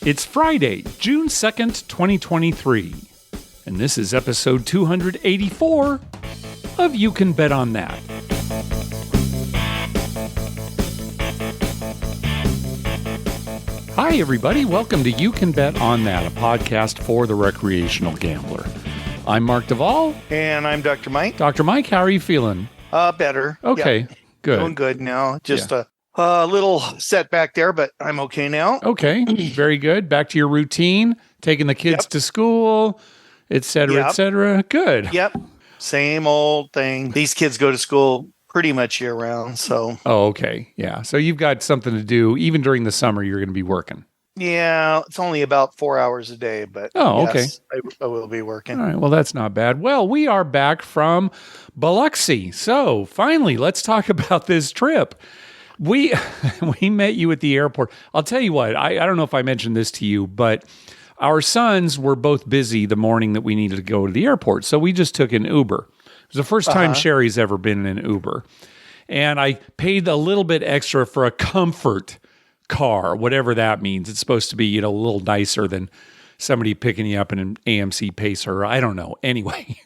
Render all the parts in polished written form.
It's Friday, June 2nd, 2023, and this is episode 284 of You Can Bet on That. Hi, everybody. Welcome to You Can Bet on That, a podcast for the recreational gambler. I'm Mark Duvall. And I'm Dr. Mike. Dr. Mike, how are you feeling? Better. Okay, Yep. good. Doing good now. Just a little setback there, but I'm okay now. Okay, very good. Back to your routine, taking the kids to school, et cetera, et cetera. Good. Yep. Same old thing. These kids go to school pretty much year round, so. Oh, okay. Yeah. So you've got something to do. Even during the summer, you're going to be working. Yeah, it's only about 4 hours a day, but yes, I will be working. All right. Well, that's not bad. Well, we are back from Biloxi. So finally, let's talk about this trip. We met you at the airport. I'll tell you what, I don't know if I mentioned this to you, but our sons were both busy the morning that we needed to go to the airport. So we just took an Uber. It was the first time Sherry's ever been in an Uber. And I paid a little bit extra for a comfort car, whatever that means. It's supposed to be, a little nicer than somebody picking you up in an AMC Pacer. I don't know. Anyway,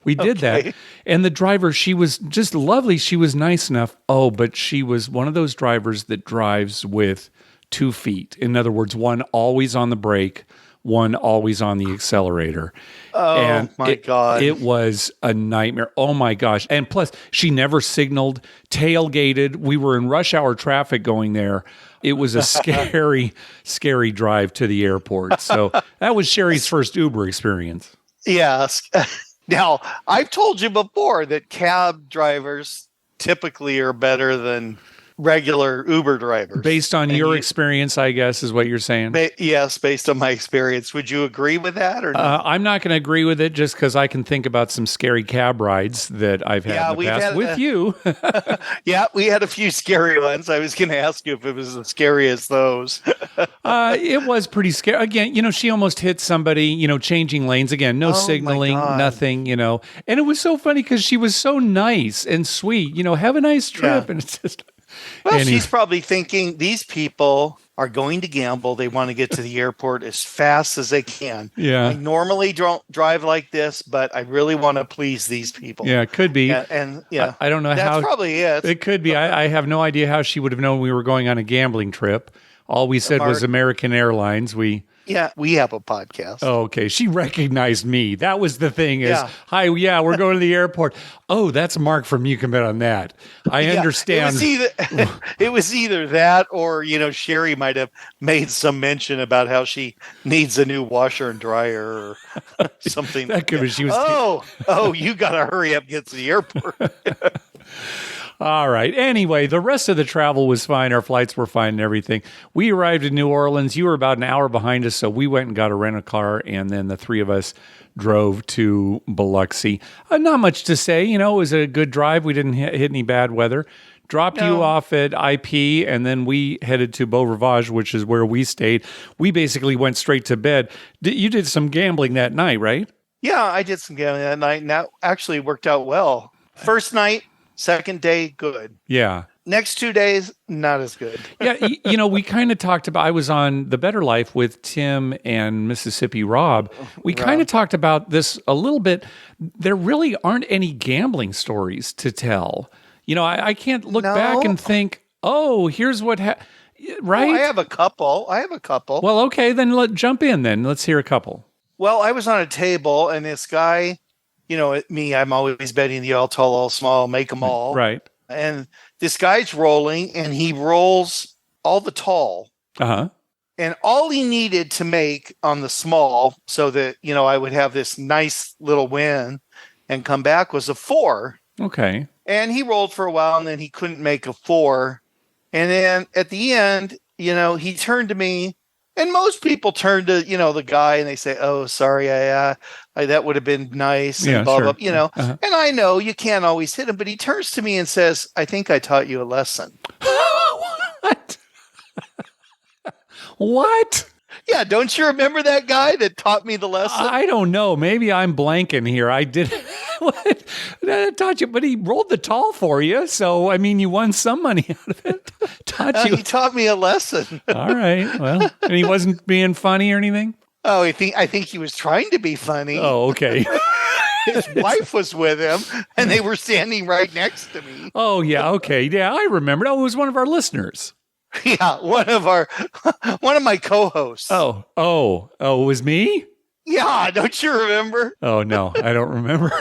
we did that. And the driver, she was just lovely. She was nice enough. Oh, but she was one of those drivers that drives with 2 feet. In other words, one always on the brake, one always on the accelerator. Oh, and my God. It was a nightmare. Oh, my gosh. And plus, she never signaled, tailgated. We were in rush hour traffic going there. It was a scary, scary drive to the airport. So that was Sherry's first Uber experience. Yes. Now, I've told you before that cab drivers typically are better than regular Uber drivers. Based on your experience, I guess, is what you're saying? Yes, based on my experience. Would you agree with that or not? I'm not going to agree with it just because I can think about some scary cab rides that I've had in the past with you. Yeah, we had a few scary ones. I was going to ask you if it was as scary as those. It was pretty scary. Again, she almost hit somebody, changing lanes. Again, no signaling, nothing, And it was so funny because she was so nice and sweet. Have a nice trip. Yeah. And it's just... Well, she's probably thinking these people are going to gamble. They want to get to the airport as fast as they can. Yeah. I normally don't drive like this, but I really want to please these people. Yeah, it could be. And I don't know how. That's probably it. It could be. I have no idea how she would have known we were going on a gambling trip. All we said was American Airlines. Yeah, we have a podcast. Oh, okay. She recognized me. That was the thing is, hi, we're going to the airport. Oh, that's Mark from You Can Bet on That. I understand. It was either that or, Sherry might have made some mention about how she needs a new washer and dryer or something. That could be. She was. You got to hurry up and get to the airport. All right. Anyway, the rest of the travel was fine. Our flights were fine and everything. We arrived in New Orleans. You were about an hour behind us, so we went and got a rental-car, and then the three of us drove to Biloxi. Not much to say. It was a good drive. We didn't hit any bad weather. Dropped you off at IP, and then we headed to Beau Rivage, which is where we stayed. We basically went straight to bed. You did some gambling that night, right? Yeah, I did some gambling that night, and that actually worked out well. First night, second day, good. Yeah. Next 2 days, not as good. Yeah, we kind of talked about, I was on The Better Life with Tim and Mississippi Rob. We kind of talked about this a little bit. There really aren't any gambling stories to tell. I can't look back and think, here's what right? I have a couple. Well, okay, then jump in then. Let's hear a couple. Well, I was on a table and this guy, me, I'm always betting the all tall, all small, make them all. Right. And this guy's rolling and he rolls all the tall. Uh-huh. And all he needed to make on the small so that, I would have this nice little win and come back was a 4. Okay. And he rolled for a while and then he couldn't make a 4. And then at the end, he turned to me. And most people turn to, the guy and they say, oh, sorry, I that would have been nice. And blah, blah, And I know you can't always hit him, but he turns to me and says, I think I taught you a lesson. What? What? Yeah, don't you remember that guy that taught me the lesson? I don't know. Maybe I'm blanking here. I did. What? I taught you, but he rolled the tall for you. So, you won some money out of it. taught you. He taught me a lesson. All right. Well, and he wasn't being funny or anything? Oh, I think he was trying to be funny. Oh, okay. His wife was with him, and they were standing right next to me. Oh, yeah. Okay. Yeah, I remembered. Oh, it was one of our listeners. Yeah, one of my co-hosts. Oh, it was me? Yeah, don't you remember? Oh, no, I don't remember.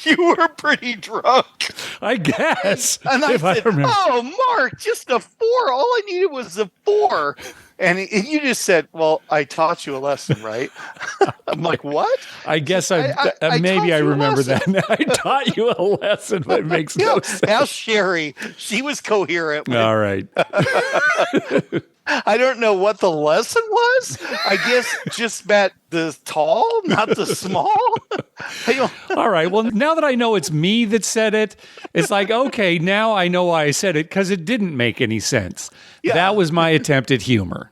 You were pretty drunk. I guess. And I said, remember. "Oh, Mark, just a 4. All I needed was a 4." And you just said, "Well, I taught you a lesson, right?" I'm like, "What?" I guess maybe I remember that. I taught you a lesson, but it makes no sense. Now Sherry, she was coherent. All right. I don't know what the lesson was. I guess just about the tall, not the small. All right. Well, now that I know it's me that said it, it's like, okay, now I know why I said it, because it didn't make any sense. Yeah. That was my attempt at humor.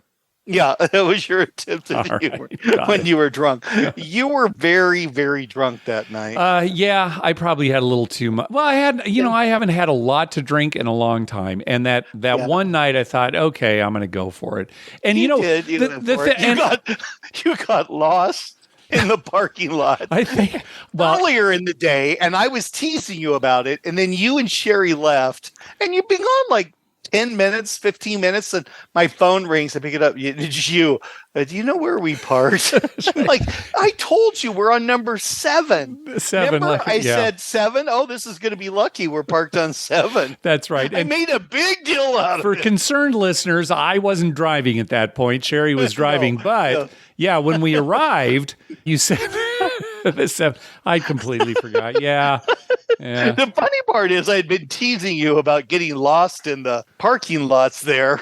Yeah, that was your attempt at humor when you were drunk. Yeah. You were very, very drunk that night. Yeah, I probably had a little too much. Well, I haven't had a lot to drink in a long time, and that one night I thought, okay, I'm going to go for it. And you did. You got lost in the parking lot. I think earlier in the day, and I was teasing you about it, and then you and Sherry left, and you've been gone like 10 minutes, 15 minutes, and my phone rings. I pick it up. Do you know where we parked? I'm like, I told you we're on number 7. 7. Remember? I said 7. Oh, this is going to be lucky. We're parked on 7. That's right. I made a big deal out of it. For concerned listeners, I wasn't driving at that point. Sherry was driving, yeah, when we arrived, you said the 7. I completely forgot. Yeah. The funny part is I had been teasing you about getting lost in the parking lots there.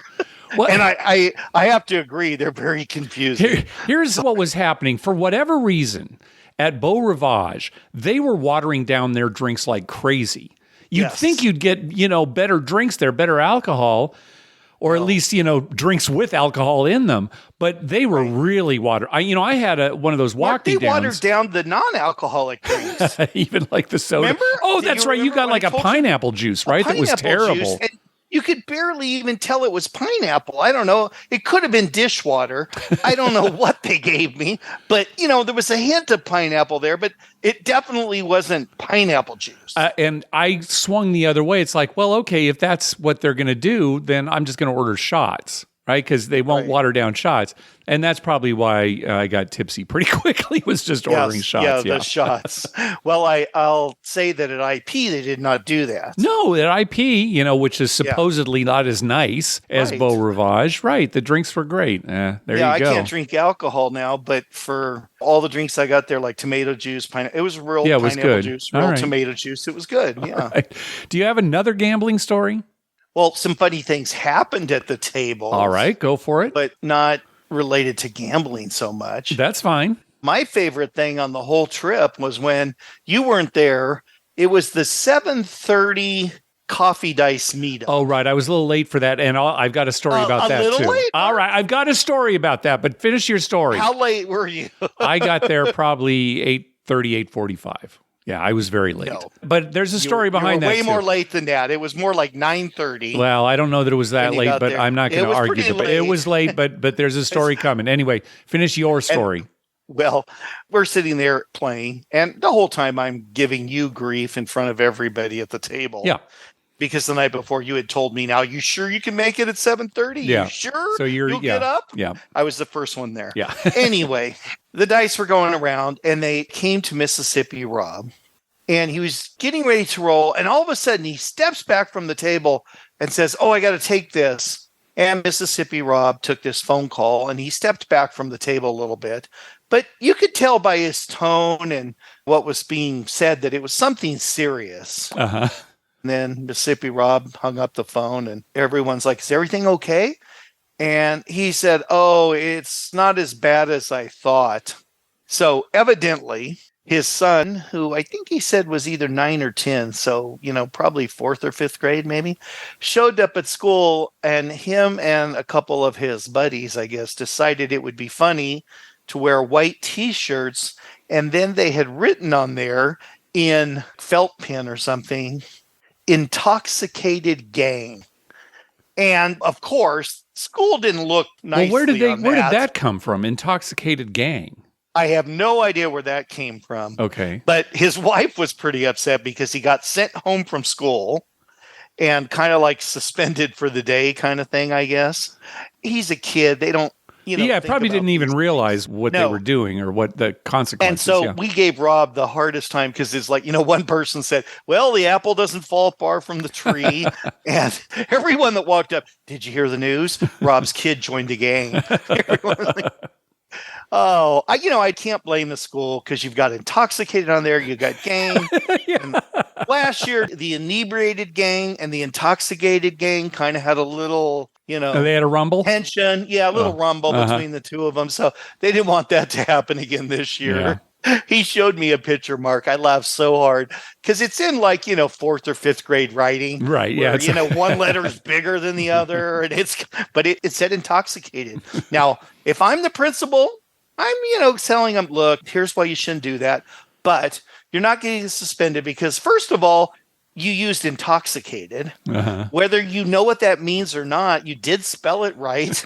Well, and I have to agree, they're very confusing. Here's what was happening. For whatever reason, at Beau Rivage, they were watering down their drinks like crazy. You'd think you'd get, better drinks there, better alcohol, or at least, drinks with alcohol in them. But they were really watered. I had one of those walkie downs. They watered down the non-alcoholic drinks. Even like the soda. Remember? Oh, that's right. You got like a pineapple juice, right? That was terrible. You could barely even tell it was pineapple. I don't know. It could have been dishwater. I don't know what they gave me. But, there was a hint of pineapple there, but it definitely wasn't pineapple juice. And I swung the other way. It's like, well, okay, if that's what they're going to do, then I'm just going to order shots, right? Because they won't water down shots. And that's probably why I got tipsy pretty quickly, was just ordering shots. Yeah, the shots. Well, I'll say that at IP, they did not do that. No, at IP, which is supposedly not as nice as Beau Rivage. Right, the drinks were great. There you go. I can't drink alcohol now, but for all the drinks I got there, like tomato juice, it was real pineapple juice, real tomato juice. It was good, yeah. Right. Do you have another gambling story? Well, some funny things happened at the table. All right, go for it. But not related to gambling so much. That's fine. My favorite thing on the whole trip was when you weren't there. It was the 7:30 coffee dice meetup. Oh, right. I was a little late for that, and I've got a story about that, too. Late? All right. I've got a story about that, but finish your story. How late were you? I got there probably 8:30, 8:45. Yeah, I was very late. No. But there's a story behind that. Way more late than that. It was more like 9:30. Well, I don't know that it was that late, but I'm not going to argue. But it was late, but there's a story coming. Anyway, finish your story. Well, we're sitting there playing, and the whole time I'm giving you grief in front of everybody at the table. Yeah. Because the night before you had told me, now, you sure you can make it at 7:30? Yeah. You sure? So you'll get up? Yeah. I was the first one there. Yeah. Anyway, the dice were going around, and they came to Mississippi Rob, and he was getting ready to roll, and all of a sudden he steps back from the table and says, "Oh, I got to take this." And Mississippi Rob took this phone call, and he stepped back from the table a little bit. But you could tell by his tone and what was being said that it was something serious. Uh-huh. And then Mississippi Rob hung up the phone, and everyone's like, "Is everything okay?" And he said, "Oh, it's not as bad as I thought." So evidently, his son, who I think he said was either 9 or 10, so, probably 4th or 5th grade maybe, showed up at school, and him and a couple of his buddies, I guess, decided it would be funny to wear white T-shirts, and then they had written on there in felt pen or something, "Intoxicated Gang." And of course, school didn't look nicely. Well, where did that. that come from? Intoxicated gang. I have no idea where that came from. Okay. But his wife was pretty upset because he got sent home from school and kind of like suspended for the day kind of thing, I guess. He's a kid. They don't, yeah, probably didn't even realize what they were doing or what the consequences. And so we gave Rob the hardest time because it's like, one person said, well, the apple doesn't fall far from the tree. And everyone that walked up, did you hear the news? Rob's kid joined the gang. Everyone was like, oh, I can't blame the school because you've got intoxicated on there. You got gang. Yeah. Last year, the inebriated gang and the intoxicated gang kind of had a little, they had a rumble? Tension. Yeah, a little rumble between the two of them. So they didn't want that to happen again this year. Yeah. He showed me a picture, Mark. I laughed so hard because it's in like, 4th or 5th grade writing. Right. Where, Yeah. one letter is bigger than the other. And it said intoxicated. Now, if I'm the principal, I'm, telling them, look, here's why you shouldn't do that. But you're not getting suspended because, first of all, you used intoxicated. Whether you know what that means or not, you did spell it right.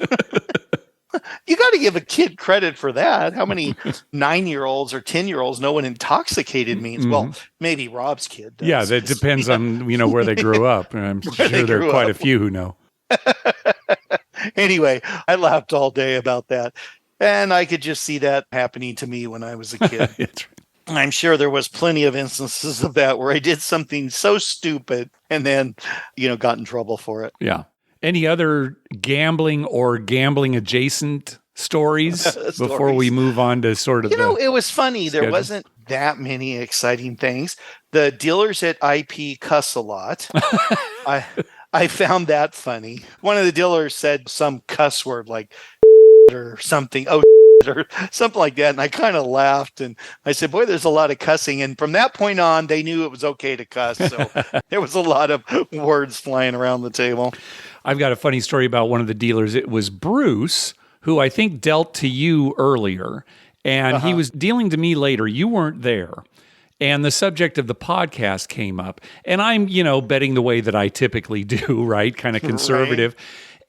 You got to give a kid credit for that. How many 9-year-olds or 10-year-olds know what intoxicated means? Mm-hmm. Well, maybe Rob's kid does. Yeah, that depends on, where they grew up. I'm sure there are quite a few who know. Anyway, I laughed all day about that. And I could just see that happening to me when I was a kid. That's right. I'm sure there was plenty of instances of that where I did something so stupid and then, got in trouble for it. Yeah. Any other gambling or gambling adjacent stories before we move on to sort of it was funny. Schedule? There wasn't that many exciting things. The dealers at IP cuss a lot. I found that funny. One of the dealers said some cuss word like or something. Oh, or something like that. And I kind of laughed and I said, boy, there's a lot of cussing. And from that point on, they knew it was okay to cuss. So there was a lot of words flying around the table. I've got a funny story about one of the dealers. It was Bruce, who I think dealt to you earlier. And he was dealing to me later. You weren't there. And the subject of the podcast came up. And I'm, betting the way that I typically do, right? Kind of conservative.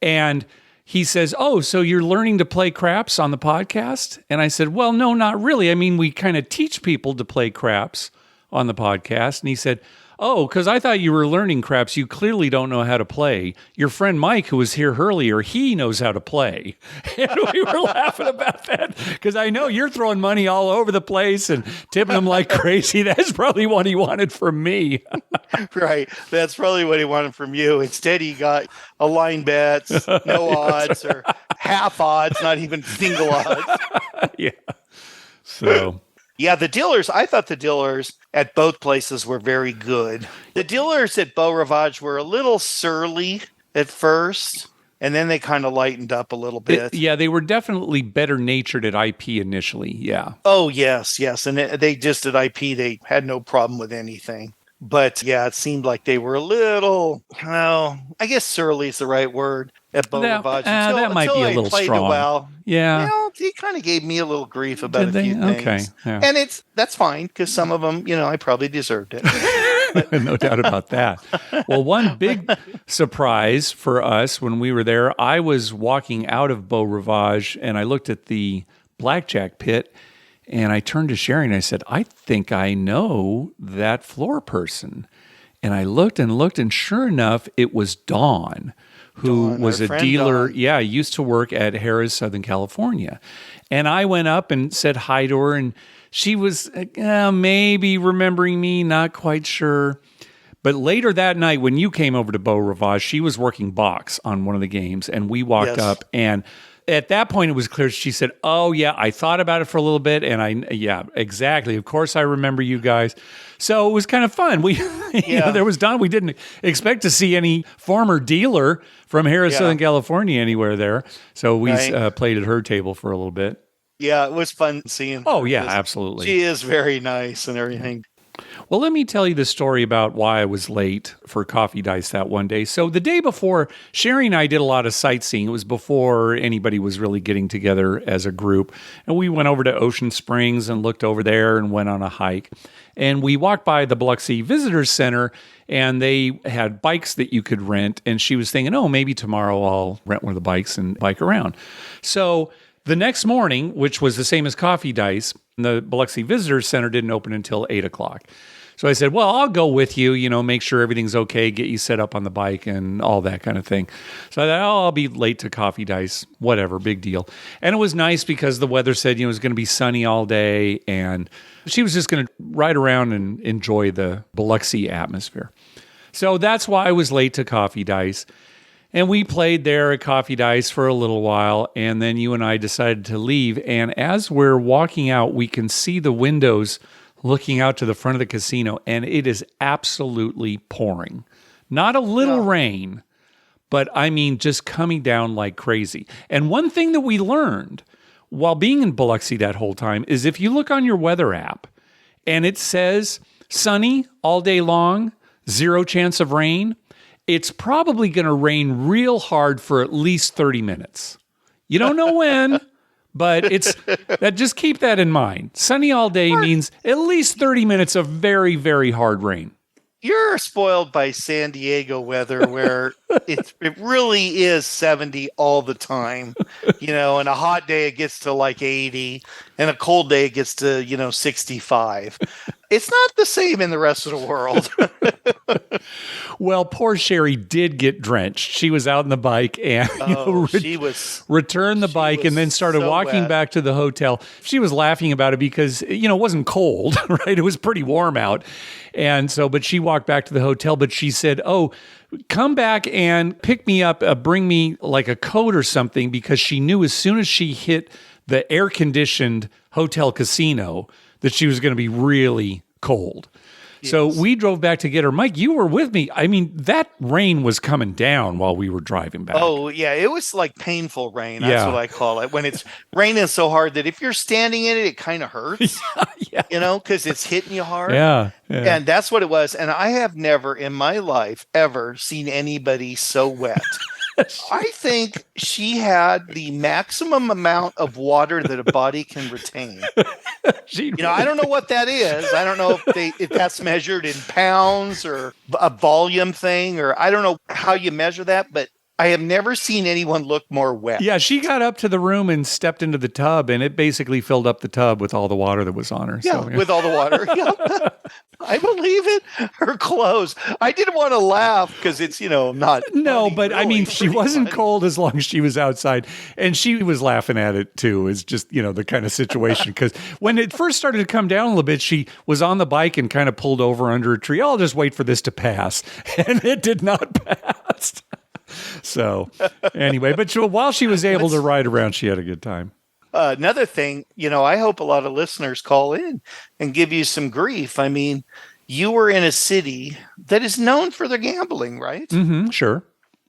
Right. And he says, oh, so you're learning to play craps on the podcast? And I said, well, no, not really. I mean, we kind of teach people to play craps on the podcast. And he said, oh, because I thought you were learning craps. You clearly don't know how to play. Your friend Mike, who was here earlier, he knows how to play. And we were laughing about that because I know you're throwing money all over the place and tipping them like crazy. That's probably what he wanted from me. Right. That's probably what he wanted from you. Instead, he got a line bets, no odds, or half odds, not even single odds. Yeah. So... yeah, I thought the dealers at both places were very good. The dealers at Beau Rivage were a little surly at first, and then they kind of lightened up a little bit. They were definitely better natured at IP initially, yeah. Oh, yes. And they just at IP, they had no problem with anything. But yeah, it seemed like they were a little, I guess surly is the right word at Beau Rivage. That might be a little strong. Well. Yeah. He kind of gave me a little grief about a few things. Okay. Yeah. And that's fine because some of them, I probably deserved it. No doubt about that. Well, one big surprise for us when we were there, I was walking out of Beau Rivage and I looked at the blackjack pit. And I turned to Sherry and I said, I think I know that floor person. And I looked, and sure enough, it was Dawn, who was a dealer. Dawn. Yeah, used to work at Harrah's, Southern California. And I went up and said hi to her, and she was maybe remembering me, not quite sure. But later that night, when you came over to Beau Rivage, she was working box on one of the games, and we walked up, and at that point, it was clear. She said, oh, yeah, I thought about it for a little bit. And yeah, exactly. Of course, I remember you guys. So it was kind of fun. There was Don. We didn't expect to see any former dealer from Harrah's, Southern California anywhere there. So we played at her table for a little bit. Yeah, it was fun seeing her. Oh, yeah, absolutely. She is very nice and everything. Well, let me tell you the story about why I was late for Coffee Dice that one day. So the day before, Sherry and I did a lot of sightseeing. It was before anybody was really getting together as a group. And we went over to Ocean Springs and looked over there and went on a hike. And we walked by the Biloxi Visitors Center, and they had bikes that you could rent. And she was thinking, oh, maybe tomorrow I'll rent one of the bikes and bike around. So the next morning, which was the same as Coffee Dice, the Biloxi Visitors Center didn't open until 8 o'clock. So I said, well, I'll go with you, make sure everything's okay, get you set up on the bike and all that kind of thing. So I thought, I'll be late to Coffee Dice, whatever, big deal. And it was nice because the weather said, it was going to be sunny all day, and she was just going to ride around and enjoy the Biloxi atmosphere. So that's why I was late to Coffee Dice. And we played there at Coffee Dice for a little while, and then you and I decided to leave. And as we're walking out, we can see the windows looking out to the front of the casino, and it is absolutely pouring. Not a little rain, but I mean just coming down like crazy. And one thing that we learned while being in Biloxi that whole time is if you look on your weather app and it says sunny all day long, 0 chance of rain, it's probably going to rain real hard for at least 30 minutes. You don't know when, but just keep that in mind. Sunny all day means at least 30 minutes of very, very hard rain. You're spoiled by San Diego weather where it really is 70 all the time. And a hot day it gets to like 80, and a cold day it gets to, 65. It's not the same in the rest of the world. Well, poor Sherry did get drenched. She was out on the bike and returned the bike and then started walking back to the hotel. She was laughing about it because, it wasn't cold, right? It was pretty warm out. And so, but she walked back to the hotel, but she said, oh, come back and pick me up, bring me like a coat or something, because she knew as soon as she hit the air-conditioned hotel casino that she was going to be really cold. Yes. So we drove back to get her. Mike, you were with me. I mean, that rain was coming down while we were driving back. Oh, yeah. It was like painful rain. That's what I call it. When it's raining so hard that if you're standing in it, it kind of hurts, because it's hitting you hard. Yeah. And that's what it was. And I have never in my life ever seen anybody so wet. I think she had the maximum amount of water that a body can retain. I don't know what that is. I don't know if that's measured in pounds or a volume thing, or I don't know how you measure that, but I have never seen anyone look more wet. Yeah, she got up to the room and stepped into the tub, and it basically filled up the tub with all the water that was on her. Yeah, with all the water. Yeah. I believe it. Her clothes. I didn't want to laugh because it's, not. No, funny, but really, I mean, she wasn't funny. cold as long as she was outside. And she was laughing at it too. It's just, the kind of situation. Because when it first started to come down a little bit, she was on the bike and kind of pulled over under a tree. I'll just wait for this to pass. And it did not pass. So anyway, but while she was able to ride around, she had a good time. Another thing, I hope a lot of listeners call in and give you some grief. I mean, you were in a city that is known for their gambling, right? Mm-hmm, sure.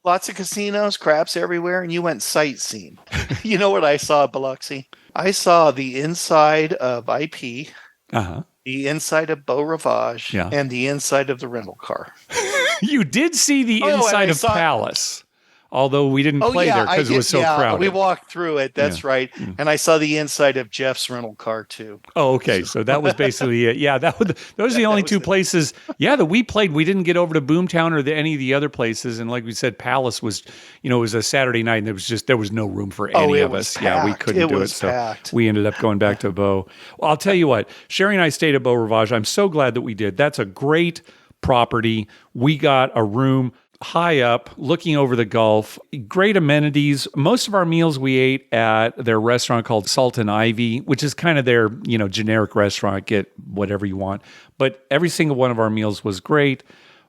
Lots of casinos, craps everywhere, and you went sightseeing. You know what I saw at Biloxi? I saw the inside of IP, the inside of Beau Rivage, and the inside of the rental car. You did see the inside of Palace. Although we didn't play there because it was so crowded. We walked through it. That's right. And I saw the inside of Jeff's rental car too. Oh, okay. So that was basically it. Yeah, those are the only two places. Yeah, that we played. We didn't get over to Boomtown or any of the other places. And like we said, Palace was, it was a Saturday night, and there was no room for any of us. Packed. Yeah, we couldn't do it. Packed. So we ended up going back to Beau. Well, I'll tell you what. Sherry and I stayed at Beau Rivage. I'm so glad that we did. That's a great property. We got a room high up, looking over the Gulf. Great amenities. Most of our meals we ate at their restaurant called Salt and Ivy, which is kind of their, generic restaurant. Get whatever you want. But every single one of our meals was great.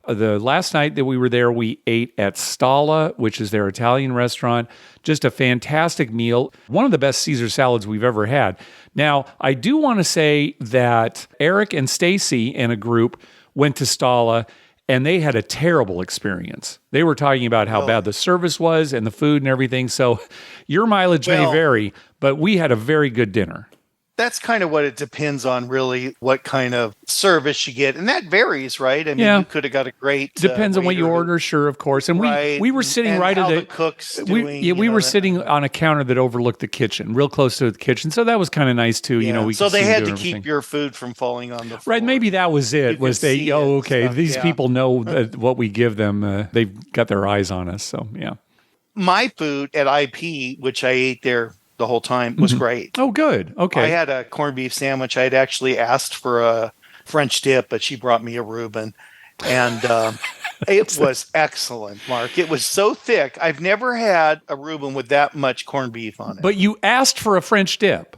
The last night that we were there, we ate at Stalla, which is their Italian restaurant. Just a fantastic meal. One of the best Caesar salads we've ever had. Now, I do want to say that Eric and Stacy and a group went to Stalla, and they had a terrible experience. They were talking about how bad the service was and the food and everything. So your mileage may vary, but we had a very good dinner. That's kind of what it depends on, really, what kind of service you get, and that varies, right? I mean, Yeah. you could have got a great Depends on what you waiter order, sure, of course. And right, we were sitting and right at how the the cook's doing. we were sitting on a counter that overlooked the kitchen, real close to the kitchen. So that was kind of nice too. yeah. We So could they see had them to doing keep your food from falling on the floor. right. Maybe that was it. You Was could they? see it Oh, and okay. stuff, These yeah. people know that what we give them. They've got their eyes on us. So yeah. My food at IP, which I ate there the whole time, was great. Oh, good. I Okay. had a corned beef sandwich. I had actually asked for a French dip, but she brought me a Reuben, and it was excellent, Mark. It was so thick. I've never had a Reuben with that much corned beef on it. But you asked for a French dip.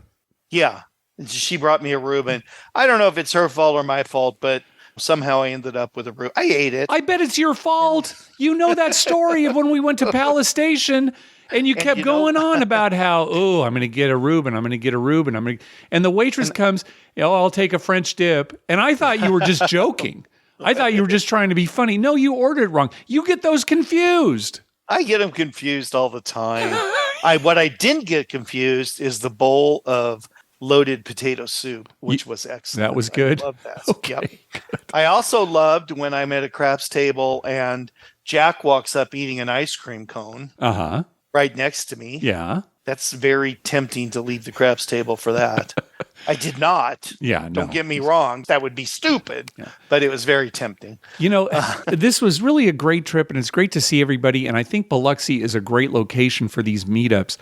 Yeah, she brought me a Reuben. I don't know if it's her fault or my fault, but somehow I ended up with a Reuben. I ate it. I bet it's your fault. You know that story of when we went to Palace Station and you kept going on about how, oh, I'm going to get a Reuben. I'm going to get a Reuben. And the waitress comes, oh, I'll take a French dip. And I thought you were just joking. I thought you were just trying to be funny. No, you ordered it wrong. You get those confused. I get them confused all the time. What I didn't get confused is the bowl of loaded potato soup, which was excellent. That was good. I love that. Okay. Yep. I also loved when I'm at a craps table and Jack walks up eating an ice cream cone right next to me. Yeah. That's very tempting to leave the craps table for that. I did not. Yeah. No. Don't get me wrong. That would be stupid, but it was very tempting. This was really a great trip, and it's great to see everybody. And I think Biloxi is a great location for these meetups.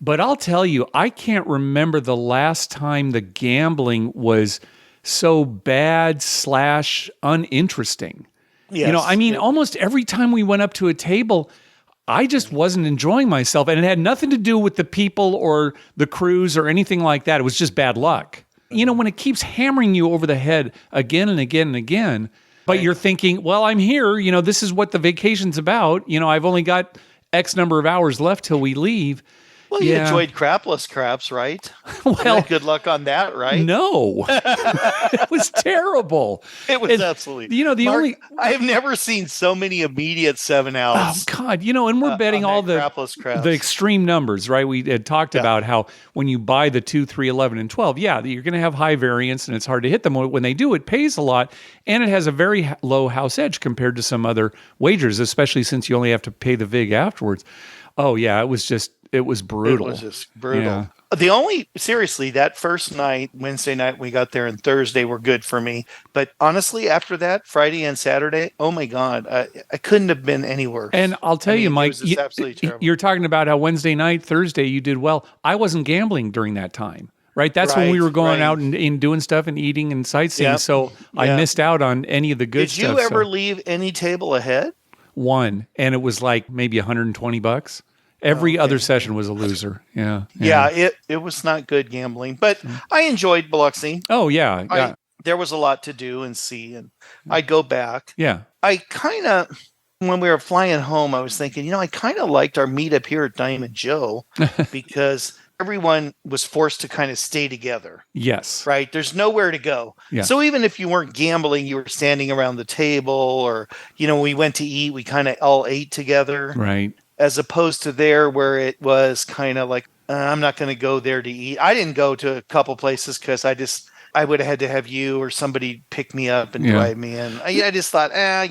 But I'll tell you, I can't remember the last time the gambling was so bad / uninteresting. Yes. I mean, almost every time we went up to a table, I just wasn't enjoying myself. And it had nothing to do with the people or the cruise or anything like that. It was just bad luck. When it keeps hammering you over the head again and again and again, but you're thinking, well, I'm here. This is what the vacation's about. I've only got X number of hours left till we leave. Well, you enjoyed crapless craps, right? Well, good luck on that, right? No, it was terrible. It was absolutely. Mark, I have never seen so many immediate 7-outs. Oh God, and we're betting all the extreme numbers, right? We had talked about how when you buy the 2, 3, 11, and 12, you're going to have high variance, and it's hard to hit them. When they do, it pays a lot, and it has a very low house edge compared to some other wagers, especially since you only have to pay the vig afterwards. Oh yeah, it was brutal. It was just brutal. Yeah. Seriously, that first night, Wednesday night, we got there, and Thursday were good for me. But honestly, after that, Friday and Saturday, oh my God, I couldn't have been any worse. And I'll tell you, Mike, you're talking about how Wednesday night, Thursday, you did well. I wasn't gambling during that time, right? That's when we were going out and doing stuff and eating and sightseeing. Yep. So I missed out on any of the good stuff. Did you ever leave any table ahead? One, and it was like maybe $120. Every other session was a loser. Yeah. It was not good gambling, but I enjoyed Biloxi. Oh yeah. There was a lot to do and see, and I'd go back. Yeah. I kind of, when we were flying home, I was thinking, I kind of liked our meetup here at Diamond Joe because everyone was forced to kind of stay together. Yes. Right? There's nowhere to go. Yeah. So even if you weren't gambling, you were standing around the table, or, we went to eat, we kind of all ate together. Right. As opposed to there where it was kind of like, I'm not going to go there to eat. I didn't go to a couple places because I would have had to have you or somebody pick me up and drive me in. I just thought, I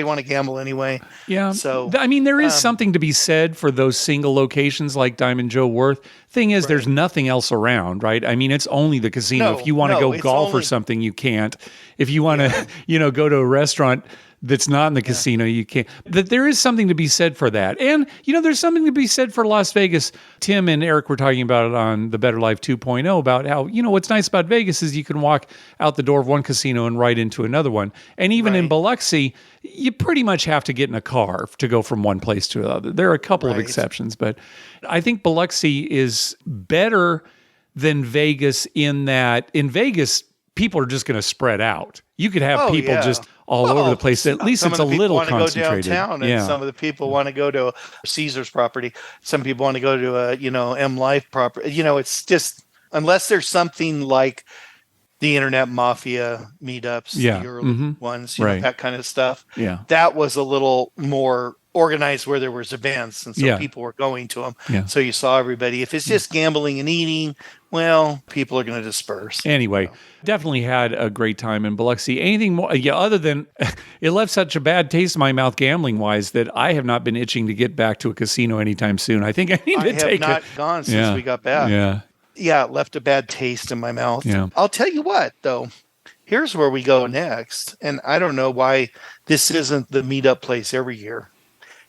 want to gamble anyway. Yeah. So, I mean, there is something to be said for those single locations like Diamond Joe Worth. Thing is, there's nothing else around, right? I mean, it's only the casino. If you want to go golf or something, you can't. If you want to, go to a restaurant that's not in the casino, you can't. That there is something to be said for that. And, there's something to be said for Las Vegas. Tim and Eric were talking about it on the Better Life 2.0 about how, what's nice about Vegas is you can walk out the door of one casino and right into another one. And even in Biloxi, you pretty much have to get in a car to go from one place to another. There are a couple of exceptions, but I think Biloxi is better than Vegas in that in Vegas, people are just going to spread out. You could have people just all over the place. At least it's a little concentrated. Go downtown, and some of the people want to go to Caesar's property. Some people want to go to a M Life property. It's just, unless there's something like the Internet Mafia meetups, the early ones, that kind of stuff. Yeah, that was a little more organized where there was events, and so people were going to them. Yeah. So you saw everybody. If it's just gambling and eating, Well, people are going to disperse. Anyway, definitely had a great time in Biloxi. Anything more? Yeah, other than it left such a bad taste in my mouth gambling wise that I have not been itching to get back to a casino anytime soon. I think I need to take I have not gone since we got back. Yeah. Yeah, it left a bad taste in my mouth. Yeah. I'll tell you what, though. Here's where we go next. And I don't know why this isn't the meetup place every year.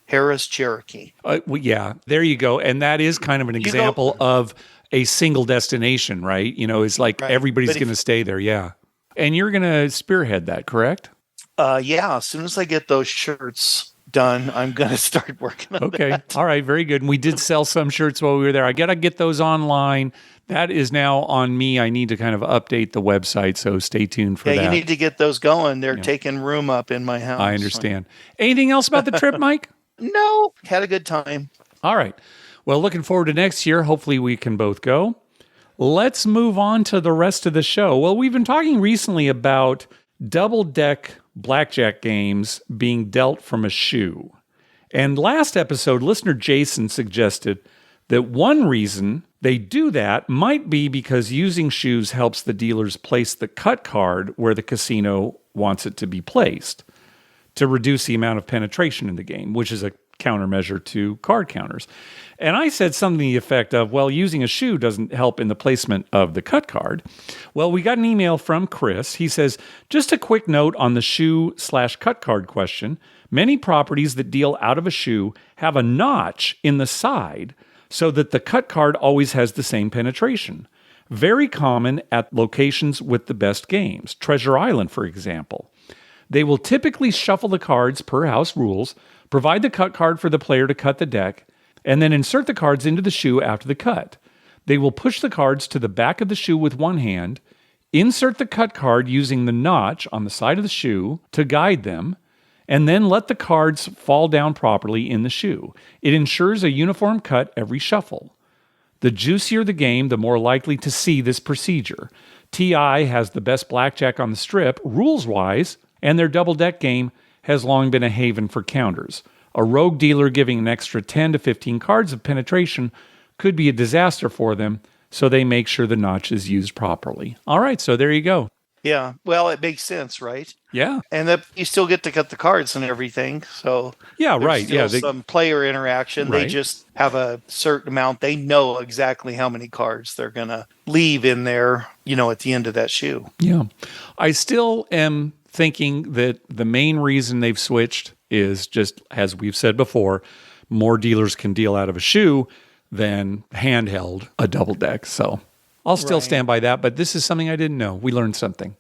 Harris Cherokee. Well, yeah, there you go. And that is kind of an example of a single destination, right? You know, it's like everybody's going to stay there. Yeah. And you're going to spearhead that, correct? Yeah. As soon as I get those shirts done, I'm going to start working on that. All right. Very good. And we did sell some shirts while we were there. I got to get those online. That is now on me. I need to kind of update the website. So stay tuned for that. Yeah, you need to get those going. They're taking room up in my house. I understand. Anything else about the trip, Mike? No. Had a good time. All right. Well, looking forward to next year. Hopefully we can both go. Let's move on to the rest of the show. Well, we've been talking recently about double-deck blackjack games being dealt from a shoe. And last episode, listener Jason suggested that one reason they do that might be because using shoes helps the dealers place the cut card where the casino wants it to be placed to reduce the amount of penetration in the game, which is a countermeasure to card counters. And I said something to the effect of, well, using a shoe doesn't help in the placement of the cut card. Well, we got an email from Chris. He says, just a quick note on the shoe/cut card question. Many properties that deal out of a shoe have a notch in the side so that the cut card always has the same penetration. Very common at locations with the best games. Treasure Island, for example. They will typically shuffle the cards per house rules, provide the cut card for the player to cut the deck, and then insert the cards into the shoe after the cut. They will push the cards to the back of the shoe with one hand, insert the cut card using the notch on the side of the shoe to guide them, and then let the cards fall down properly in the shoe. It ensures a uniform cut every shuffle. The juicier the game, the more likely to see this procedure. TI has the best blackjack on the strip, rules-wise, and their double-deck game has long been a haven for counters. A rogue dealer giving an extra 10 to 15 cards of penetration could be a disaster for them, so they make sure the notch is used properly. All right, so there you go. Yeah, well, it makes sense, right? Yeah. And that you still get to cut the cards and everything, so yeah, right. Still some player interaction. Right. They just have a certain amount. They know exactly how many cards they're going to leave in there, at the end of that shoe. Yeah. I still am thinking that the main reason they've switched is just, as we've said before, more dealers can deal out of a shoe than handheld a double deck. So I'll still stand by that, but this is something I didn't know. We learned something.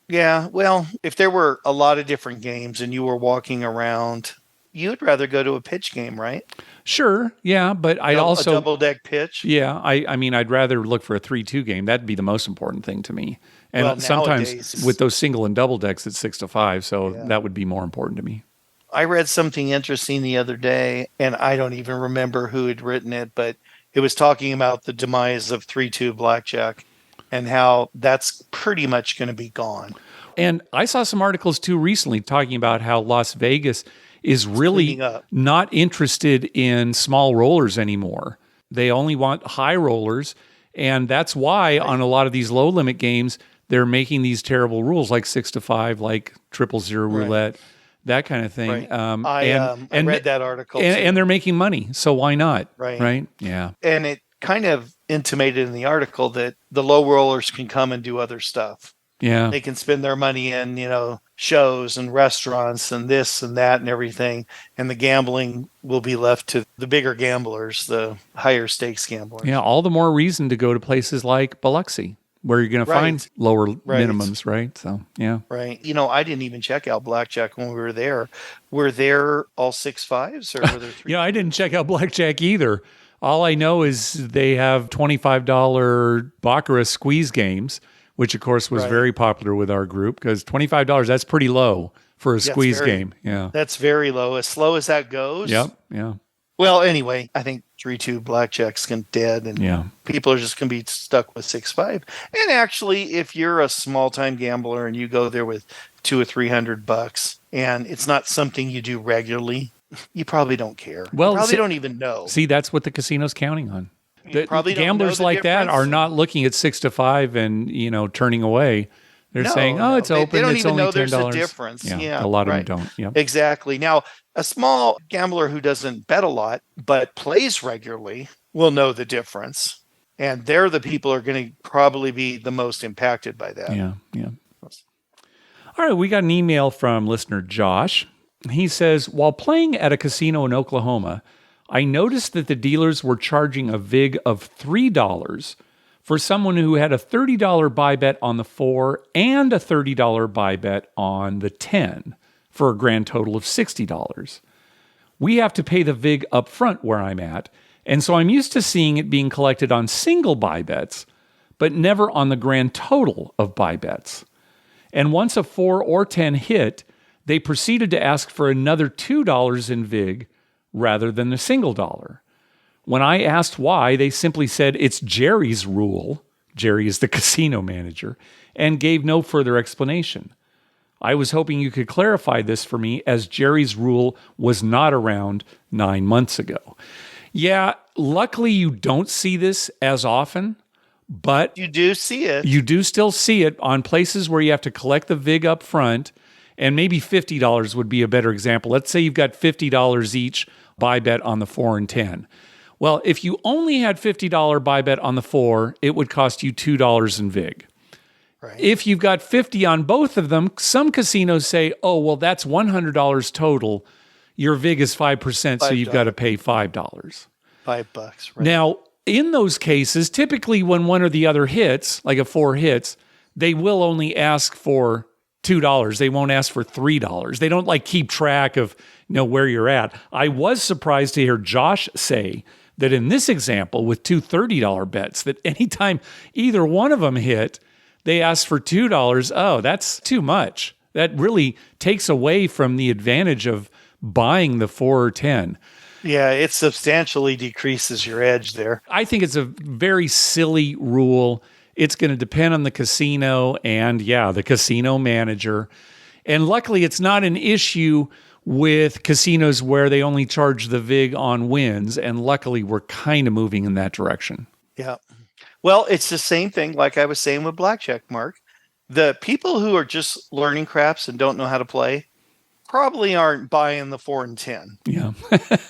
Yeah, well, if there were a lot of different games and you were walking around, you'd rather go to a pitch game, right? Sure, yeah, but I'd also... a double-deck pitch? Yeah, I mean, I'd rather look for a 3-2 game. That'd be the most important thing to me. And sometimes with those single and double decks, it's 6 to 5, so that would be more important to me. I read something interesting the other day, and I don't even remember who had written it, but it was talking about the demise of 3-2 blackjack and how that's pretty much going to be gone. And I saw some articles too recently talking about how Las Vegas is really not interested in small rollers anymore. They only want high rollers, and that's why on a lot of these low limit games, they're making these terrible rules like 6 to 5, like 000 roulette. That kind of thing. Right. I read that article. And they're making money, so why not? Right. Yeah. And it kind of intimated in the article that the low rollers can come and do other stuff. Yeah. They can spend their money in, shows and restaurants and this and that and everything. And the gambling will be left to the bigger gamblers, the higher stakes gamblers. Yeah. All the more reason to go to places like Biloxi, where you're going to find lower minimums, right? So, yeah. Right. I didn't even check out blackjack when we were there. Were there all 6-5s or were there 3? I didn't check out blackjack either. All I know is they have $25 Baccarat squeeze games, which of course was very popular with our group because $25, that's pretty low for a squeeze game. Yeah. That's very low. As slow as that goes. Yep. Yeah. Well, anyway, I think 3-2 blackjack's dead, and people are just going to be stuck with 6-5. And actually, if you're a small-time gambler and you go there with $200 or $300, and it's not something you do regularly, you probably don't care. Well, you probably don't even know. See, that's what the casino's counting on. You probably don't know gamblers the like that difference. are not looking at 6 to 5 and, turning away. They're saying, "Oh, it's open. They don't It's even only know there's a $10." difference. Yeah, Yeah, a lot of them right. don't. Yeah. Exactly. Now, a small gambler who doesn't bet a lot but plays regularly will know the difference. And they're the people who are going to probably be the most impacted by that. Yeah, yeah. All right, we got an email from listener Josh. He says, while playing at a casino in Oklahoma, I noticed that the dealers were charging a vig of $3 for someone who had a $30 buy bet on the 4 and a $30 buy bet on the 10 for a grand total of $60. We have to pay the vig up front where I'm at, and so I'm used to seeing it being collected on single buy bets, but never on the grand total of buy bets. And once a 4 or 10 hit, they proceeded to ask for another $2 in vig rather than the single dollar. When I asked why, they simply said it's Jerry's rule. Jerry is the casino manager, and gave no further explanation. I was hoping you could clarify this for me, as Jerry's rule was not around 9 months ago. Yeah, luckily you don't see this as often, but you do see it. You do still see it on places where you have to collect the vig up front, and maybe $50 would be a better example. Let's say you've got $50 each buy bet on the 4 and 10. Well, if you only had $50 buy bet on the 4, it would cost you $2 in vig. Right. If you've got 50 on both of them, some casinos say, oh, well, that's $100 total. Your vig is 5%, so you've got to pay $5. $5, right. Now, in those cases, typically when one or the other hits, like a 4 hits, they will only ask for $2. They won't ask for $3. They don't keep track of where you're at. I was surprised to hear Josh say that in this example with two $30 bets, that anytime either one of them hit, they asked for $2. Oh, that's too much. That really takes away from the advantage of buying the 4 or 10. Yeah, it substantially decreases your edge there. I think it's a very silly rule. It's going to depend on the casino and, the casino manager. And luckily, it's not an issue with casinos where they only charge the vig on wins. And luckily, we're kind of moving in that direction. Yeah. Well, it's the same thing like I was saying with blackjack, Mark. The people who are just learning craps and don't know how to play probably aren't buying the 4 and 10. Yeah.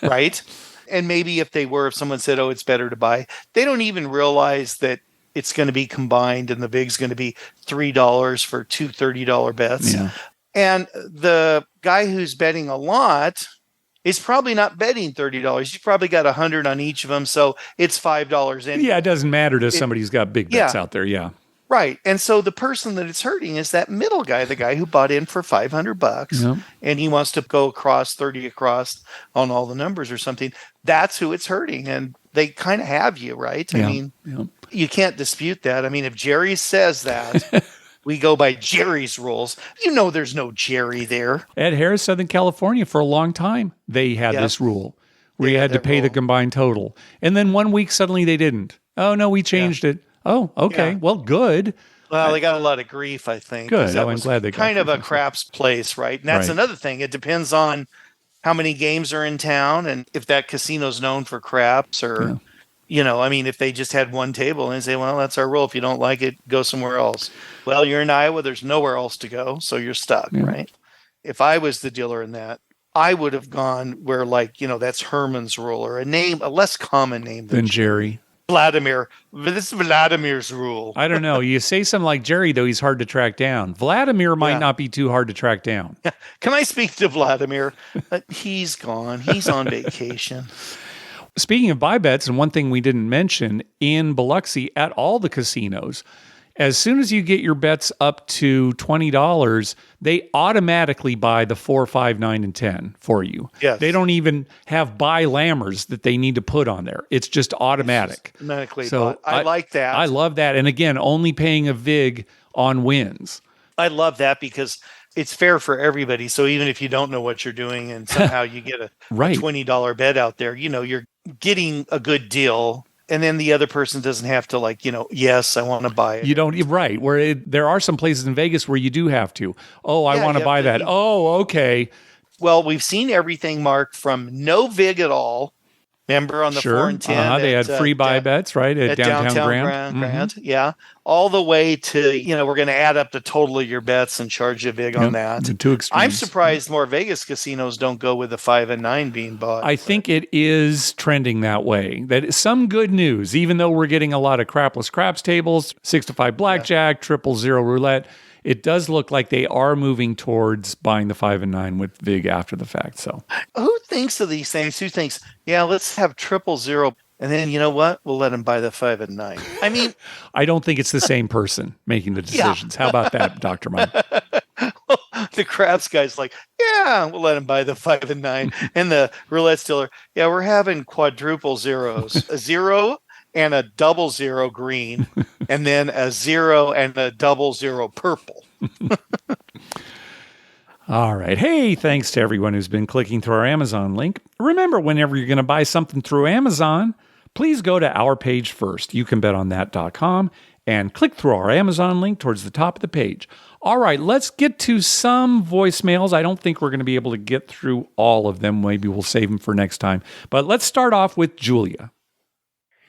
Right? And maybe if someone said, oh, it's better to buy, they don't even realize that it's going to be combined and the vig's going to be $3 for two $30 bets. Yeah. And the guy who's betting a lot is probably not betting $30. He's probably got 100 on each of them, so it's $5 in. Yeah, it doesn't matter to somebody who's got big bets out there. Yeah. Right. And so the person that it's hurting is that middle guy, the guy who bought in for $500 and he wants to go across 30 across on all the numbers or something. That's who it's hurting. And they kind of have you, right? I mean, you can't dispute that. I mean, if Jerry says that, we go by Jerry's rules. There's no Jerry there. At Harris, Southern California, for a long time, they had this rule where you had to pay the combined total. And then 1 week, suddenly they didn't. Oh, no, we changed it. Oh, okay. Yeah. Well, good. Well, they got a lot of grief, I think. Good. I'm glad they got kind of a craps place, right? And that's another thing. It depends on how many games are in town and if that casino's known for craps or, if they just had one table and say, well, that's our rule. If you don't like it, go somewhere else. Well, you're in Iowa. There's nowhere else to go. So you're stuck, right? If I was the dealer in that, I would have gone where that's Herman's rule or a less common name than Jerry. Vladimir. This is Vladimir's rule. I don't know. You say something like Jerry, though, he's hard to track down. Vladimir might not be too hard to track down. Can I speak to Vladimir? He's gone. He's on vacation. Speaking of buy bets, and one thing we didn't mention, in Biloxi at all the casinos, as soon as you get your bets up to $20, they automatically buy the 4, 5, 9, and 10 for you. Yes. They don't even have buy lammers that they need to put on there. It's just automatic. It's automatically bought. I like that. I love that. And again, only paying a vig on wins. I love that because it's fair for everybody. So even if you don't know what you're doing and somehow you get a $20 bet out there, you're getting a good deal. And then the other person doesn't have to yes, I want to buy it. You don't, right. There are some places in Vegas where you do have to. Oh, I want to buy that. Oh, okay. Well, we've seen everything, Mark, from no vig at all Remember on the Sure. 4 and 10? They had free buy bets, right? At downtown Grand. Grand. Yeah. All the way to, we're going to add up the total of your bets and charge you big on that. The two extremes. I'm surprised more Vegas casinos don't go with the 5 and 9 being bought. I think it is trending that way. That is some good news, even though we're getting a lot of crapless craps tables, 6 to 5 blackjack, 000 roulette. It does look like they are moving towards buying the 5 and 9 with VIG after the fact. So, who thinks of these things? Who thinks, let's have 000, and then you know what? We'll let them buy the 5 and 9. I mean, I don't think it's the same person making the decisions. How about that, Dr. Mike? The craps guy's like, we'll let him buy the 5 and 9, and the roulette dealer, we're having quadruple zeros, a 0 and a 00 green, and then a 0 and a 00 purple. All right. Hey, thanks to everyone who's been clicking through our Amazon link. Remember, whenever you're going to buy something through Amazon, please go to our page first. You can bet on that.com and click through our Amazon link towards the top of the page. All right, let's get to some voicemails. I don't think we're going to be able to get through all of them. Maybe we'll save them for next time. But let's start off with Julia.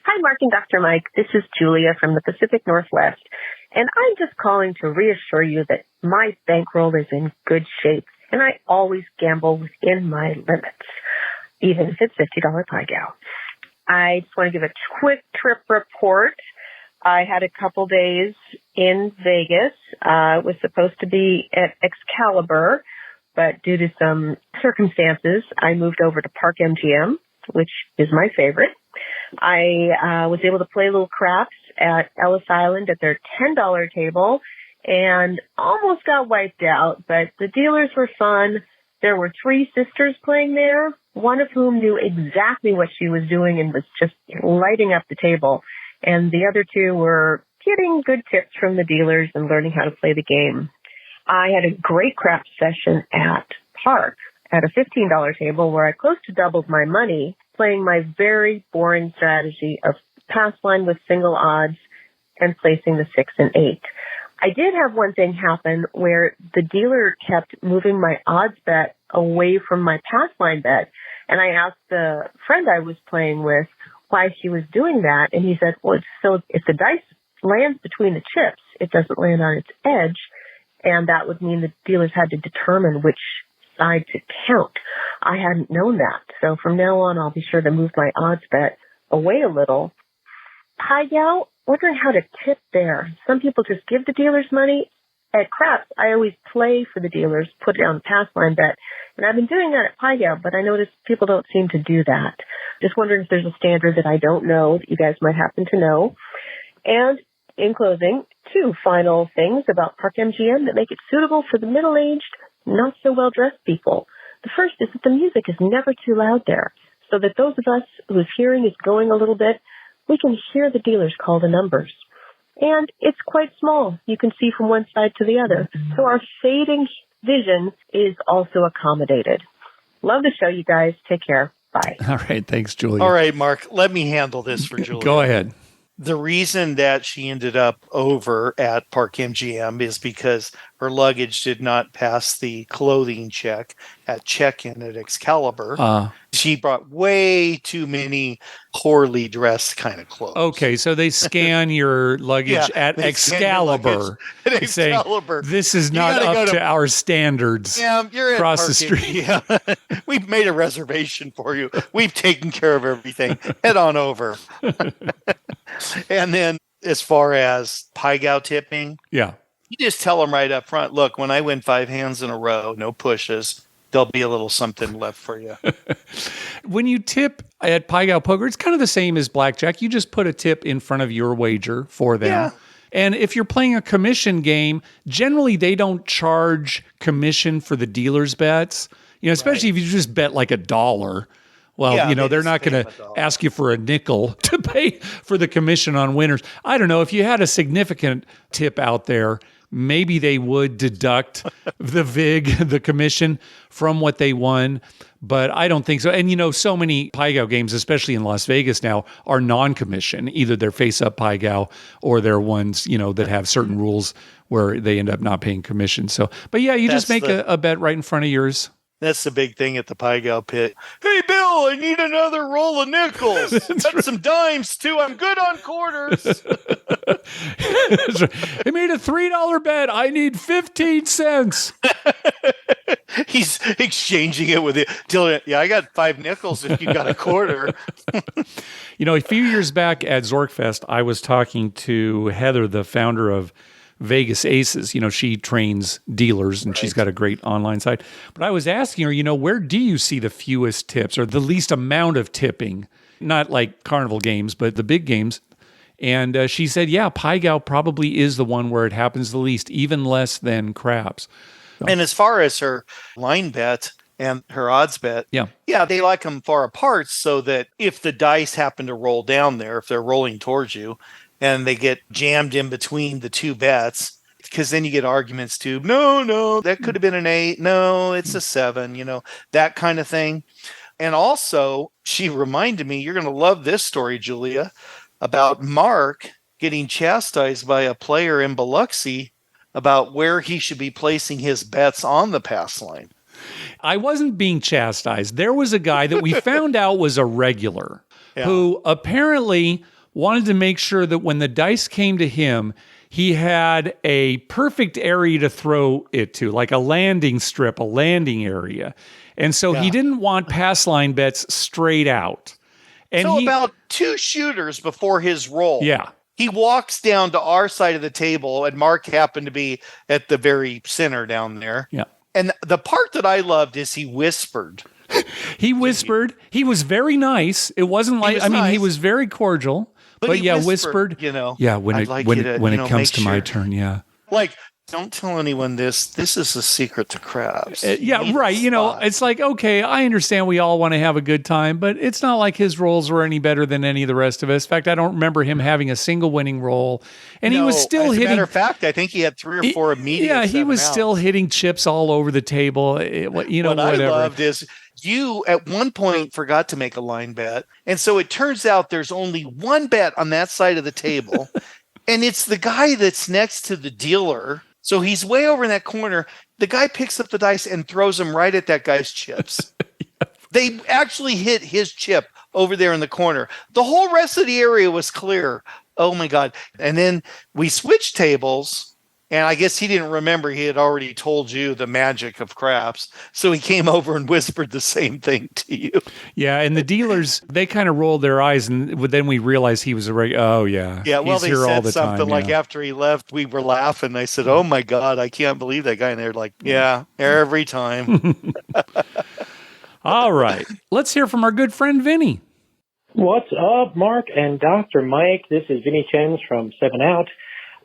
Hi, Mark and Dr. Mike. This is Julia from the Pacific Northwest, and I'm just calling to reassure you that my bankroll is in good shape, and I always gamble within my limits, even if it's $50 pie gow. I just want to give a quick trip report. I had a couple days in Vegas. It was supposed to be at Excalibur, but due to some circumstances, I moved over to Park MGM, which is my favorite. I was able to play little craps at Ellis Island at their $10 table and almost got wiped out, but the dealers were fun. There were 3 sisters playing there, one of whom knew exactly what she was doing and was just lighting up the table. And the other 2 were getting good tips from the dealers and learning how to play the game. I had a great craps session at Park at a $15 table where I close to doubled my money, playing my very boring strategy of pass line with single odds and placing the 6 and 8. I did have one thing happen where the dealer kept moving my odds bet away from my pass line bet. And I asked the friend I was playing with why she was doing that. And he said, well, if the dice lands between the chips, it doesn't land on its edge. And that would mean the dealers had to determine which side to count. I hadn't known that. So from now on, I'll be sure to move my odds bet away a little. Pie gow, wondering how to tip there. Some people just give the dealers money. At craps, I always play for the dealers, put it on the pass line bet. And I've been doing that at pie gow, but I noticed people don't seem to do that. Just wondering if there's a standard that I don't know that you guys might happen to know. And in closing, 2 final things about Park MGM that make it suitable for the middle-aged, not so well-dressed people. The first is that the music is never too loud there, so that those of us whose hearing is going a little bit, we can hear the dealers call the numbers. And it's quite small. You can see from one side to the other. So our fading vision is also accommodated. Love the show, you guys. Take care. Bye. All right. Thanks, Julia. All right, Mark, let me handle this for Julia. Go ahead. The reason that she ended up over at Park MGM is because her luggage did not pass the clothing check at check-in at Excalibur. She brought way too many poorly dressed kind of clothes. Okay, so they scan your luggage at Excalibur. At Excalibur. Saying, this is not up to our standards. Yeah, you're across the street. Yeah. We've made a reservation for you. We've taken care of everything. Head on over. And then as far as pie gow tipping, yeah, you just tell them right up front, look, when I win 5 hands in a row, no pushes, there'll be a little something left for you. When you tip at pie gow poker, it's kind of the same as blackjack. You just put a tip in front of your wager for them. Yeah. And if you're playing a commission game, generally they don't charge commission for the dealer's bets. Especially if you just bet like $1. Well, they're not going to ask you for a nickel to pay for the commission on winners. I don't know. If you had a significant tip out there, maybe they would deduct the VIG, the commission, from what they won. But I don't think so. And, so many pie gow games, especially in Las Vegas now, are non-commission. Either they're face-up pie gow or they're ones, that have certain rules where they end up not paying commission. So, but yeah, you just make a bet right in front of yours. That's the big thing at the Pie Gal pit. Hey, Bill, I need another roll of nickels. Got some dimes, too. I'm good on quarters. They made a $3 bet. I need 15 cents. He's exchanging it with it. Dylan, yeah, I got 5 nickels if you got a quarter. A few years back at Zorkfest, I was talking to Heather, the founder of Vegas Aces. She trains dealers and she's got a great online site. But I was asking her, where do you see the fewest tips or the least amount of tipping? Not like carnival games, but the big games. And she said, yeah, Pie Gal probably is the one where it happens the least, even less than craps. And as far as her line bet and her odds bet, yeah, they like them far apart so that if the dice happen to roll down there, if they're rolling towards you, and they get jammed in between the two bets, because then you get arguments too. No, that could have been an 8. No, it's a 7, that kind of thing. And also, she reminded me, you're going to love this story, Julia, about Mark getting chastised by a player in Biloxi about where he should be placing his bets on the pass line. I wasn't being chastised. There was a guy that we found out was a regular who apparently wanted to make sure that when the dice came to him, he had a perfect area to throw it to, like a landing strip, a landing area. And so he didn't want pass line bets straight out. And so about 2 shooters before his roll. Yeah. He walks down to our side of the table, and Mark happened to be at the very center down there. Yeah. And the part that I loved is he whispered. He whispered. He was very nice. It wasn't like, he was very cordial. But he whispered, Yeah, when it comes to my turn, yeah. Like, don't tell anyone this. This is a secret to craps. Right. It's like, okay, I understand we all want to have a good time, but it's not like his rolls were any better than any of the rest of us. In fact, I don't remember him having a single winning roll. And he was still hitting. As a matter of fact, I think he had 3 or 4 immediate. Yeah, he was still hitting chips all over the table. What whatever. I loved is you at one point forgot to make a line bet. And so it turns out there's only one bet on that side of the table. And it's the guy that's next to the dealer. So he's way over in that corner. The guy picks up the dice and throws them right at that guy's chips. They actually hit his chip over there in the corner. The whole rest of the area was clear. Oh, my God. And then we switched tables. And I guess he didn't remember he had already told you the magic of craps. So he came over and whispered the same thing to you. Yeah, and the dealers, they kind of rolled their eyes, and then we realized he was a regular. Oh, yeah. Yeah, well, he's they here all said the something time, like after he left, we were laughing. I said, oh, my God, I can't believe that guy. And they're like, yeah, every time. All right. Let's hear from our good friend, Vinny. What's up, Mark and Dr. Mike? This is Vinny Chens from 7 Out.